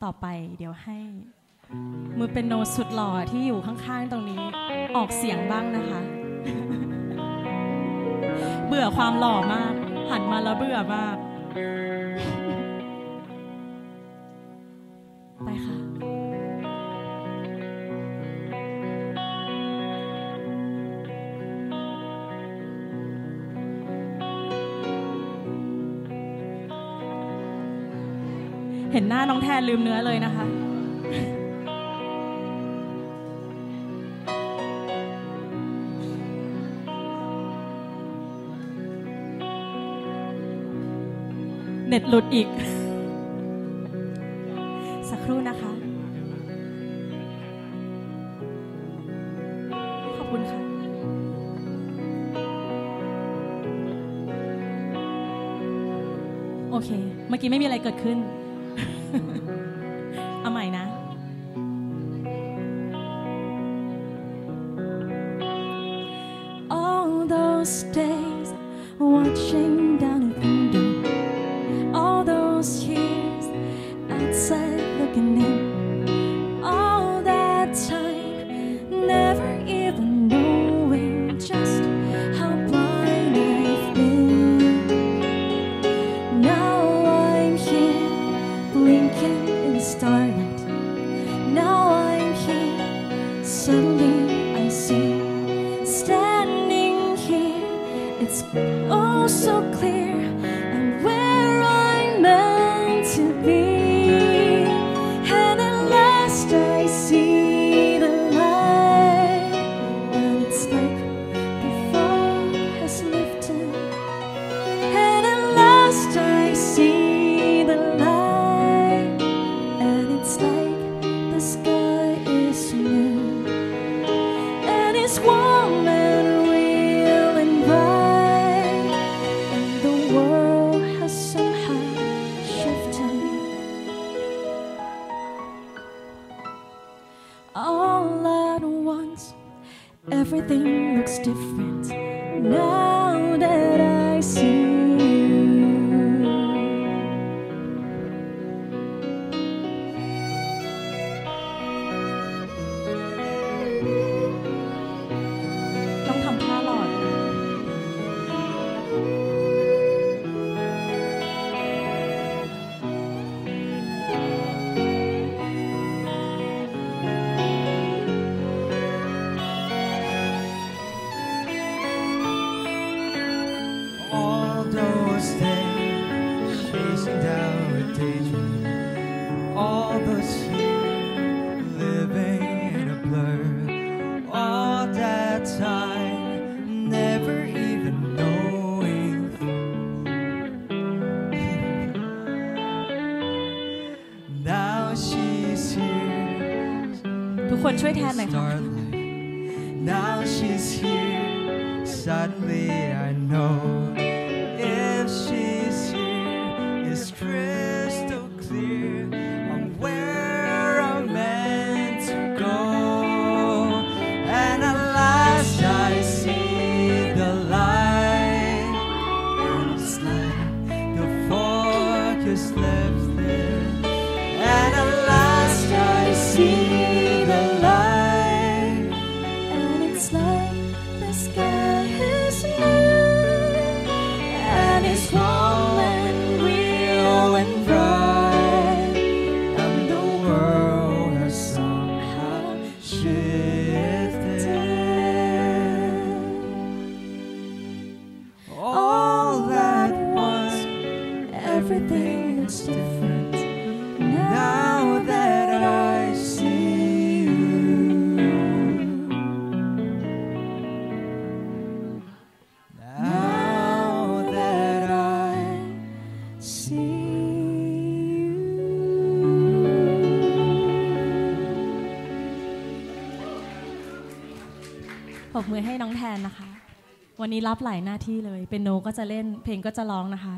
ต่อไปเดี๋ยวให้มือเป็นโนสุดหล่อที่อยู่ข้างๆตรงนี้ออกเสียงบ้างนะคะ เบื่อความหล่อมากหันมาแล้วเบื่อมากไปค่ะเห็นหน้าน้องแทนลืมเนื้อเลยนะคะเน็ตหลุดอีกสักครู่นะคะขอบคุณค่ะโอเคเมื่อกี้ไม่มีอะไรเกิดขึ้นเอาใหม่นะ All those days watching down a window All those years outside looking in All that time never even knowing just how blind I've been Now I'm here blinking in the starlight Now I'm here suddenly I see Standing here it's oh so clear I'm where I'm meant to be And at last I see the light And it's like the fog has lifted And at last I see the light And it's like the sky is new And it's warm and real and bright And the world has somehow shifted All at once Everything looks different Now that I see youต้องทำท่าหลอดAll those days chasing down a daydream All those years living in a blur All that time never even knowing Now she's here ทุกคนช่วยแทนหน่อยค่ะ starlight Now she's here Suddenly I know If she's here It's crystal clear I'm where I'm meant to go And at last I see the light And it's like the fog is lifted And at last I see the light And it's like the sky is blue And it's warm and real and bright And the world has somehow shifted All at once Everything looks different Now that I see you Now that I see you ปรบมือให้น้องแทนนะคะ วันนี้รับหลายหน้าที่เลยเป็นโนก็จะเล่นเพลงก็จะร้องนะคะ